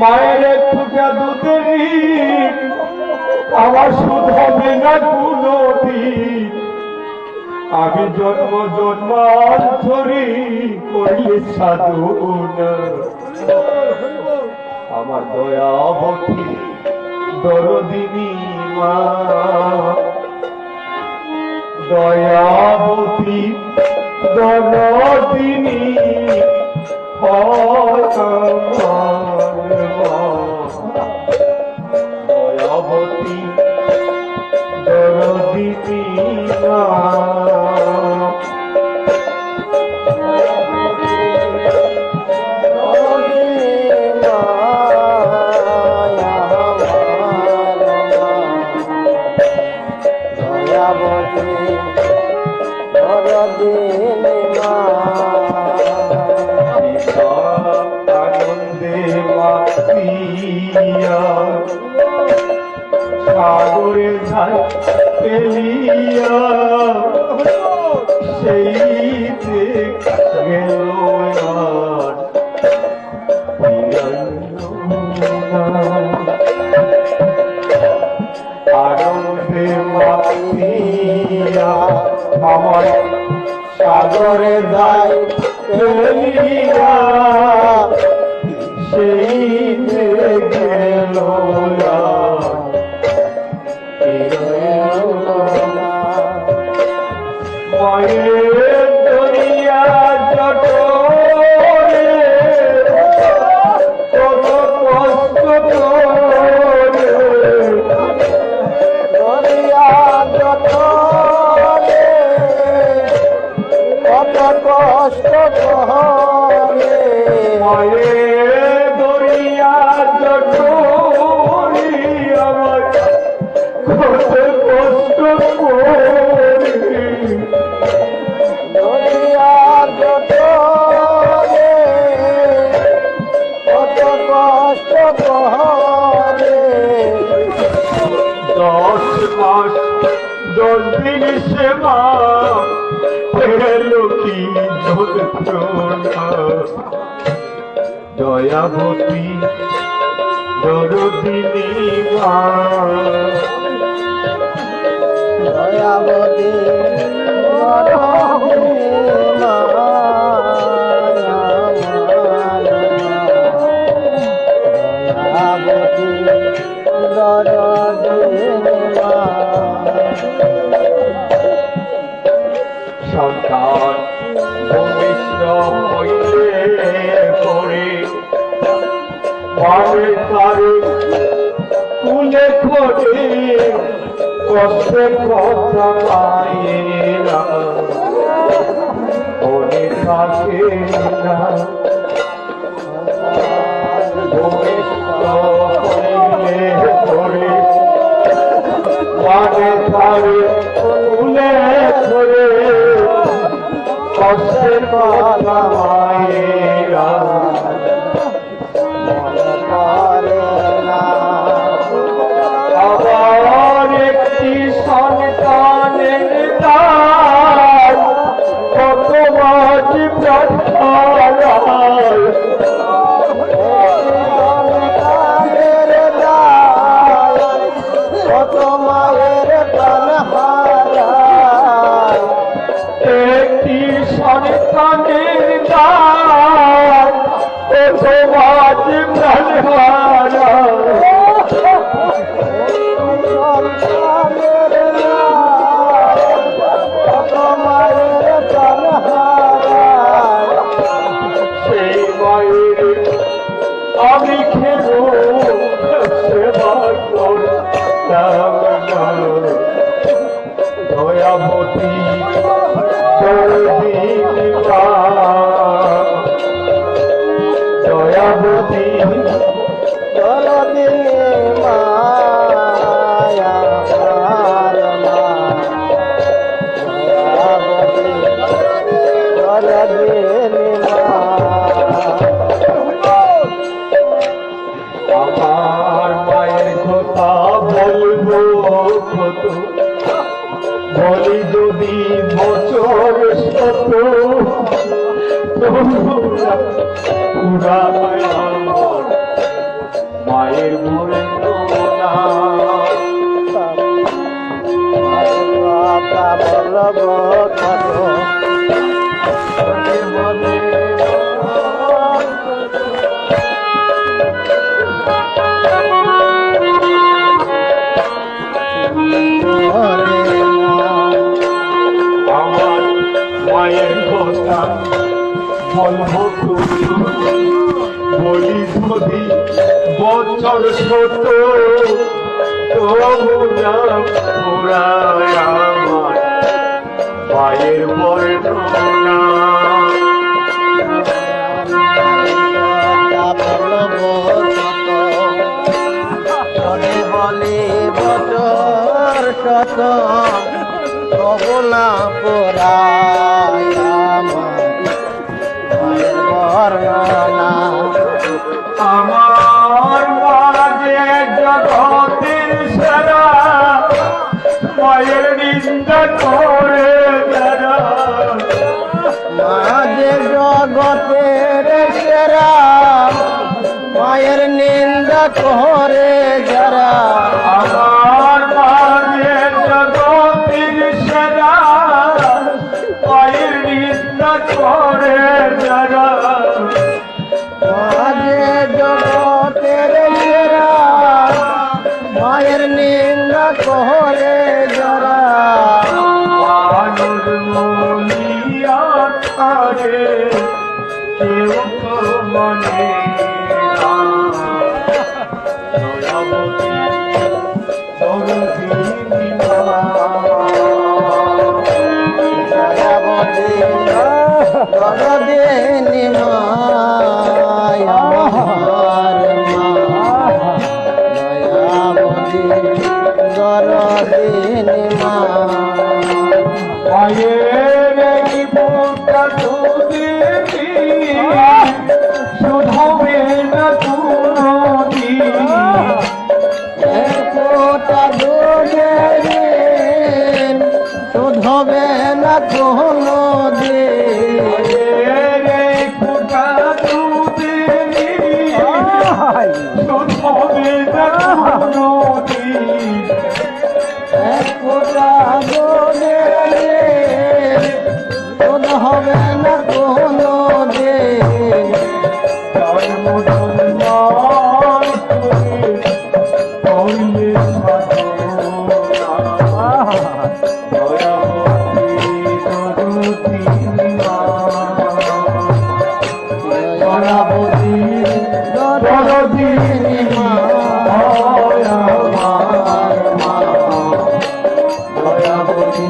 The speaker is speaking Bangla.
মায়ের একটু দুধের আমার সুদ হবে না কোনদিন। আমি জন্ম জন্মান্তরি করলে সাধনা আমার দয়াবতী দরদিনী মা, দয়াবতী দরদিনী দয়াবতী দরদিনী মা। সাগরের ধার পেলিয়া সেই গেল আনন্দে মাতিয়া আমার সাগরের ধার পেলিয়া সেই গেল মায়ের দরিয়া জটরে কত কষ্ট করে, দরিয়া জটরে কত কষ্ট করে, মায়ের দরিয়া জটরে আমার কত কষ্ট করে, সেবা কি দয়াবতী দরদিনী মা, দয়াবতী সন্তান ভূমিষ্ঠ হইলে পরে মায়ের তারে কুলে করে কষ্টের কথা পায়েরা মনে থাকে না, ভূমিষ্ঠ হইলে পরে মায়ের তারে কুলে করে কষ্টের কথা মায়েরা আবার একটি সন্তানের দান কত মাঝ প্রার্থনায়, কত মায়ের প্রাণ হারায়, একটি সন্তানের দান কত মাঝ প্রাণ হারায়, সেই মায়ের আমি খেল সেবা করতাম না, দয়াবতী দরদিনী মা, দয়াবতী দরদিনী মা, আমার মায়ের কথা বলবো কত, বলি যদি বছর শত পুরা মায়ের ভরে না আমার মায়ের কথা বলবো বলি যদি বছর শত তবু না পুরায় আমার মায়ের বর্ণনা বলে বছর শত তবু না পুরায় আমার বর্ণনা আমার মাঝে জগতের সারা মায়ের নিন্দা করে যারা মাঝে জগতের সেরা মায়ের নিন্দা করে যারা আমার মাঝে জগতের সারা মায়ের নিন্দা করে যারা মাঝে জগতের সেরা মায়ের নিন্দা করে যারা মানুষ মনিয়া করে কেউ তো মনে না দয়াবতী দরদিনী মা দরদিনী মায়া দরদিনী মা মায়ের এই বুকটা তুদিবি শুধবে না কোনদিন কোটা দুধে শুধবে না কোনো দিন মায়ের এই বুকটা তুদিবি শুধবে না কোনদিন কোটা দুধে শোধ হবে না কোনো দিন জন্ম জন্মার করে হইলে দয়াবতী দরদিনী মা দয়াবতী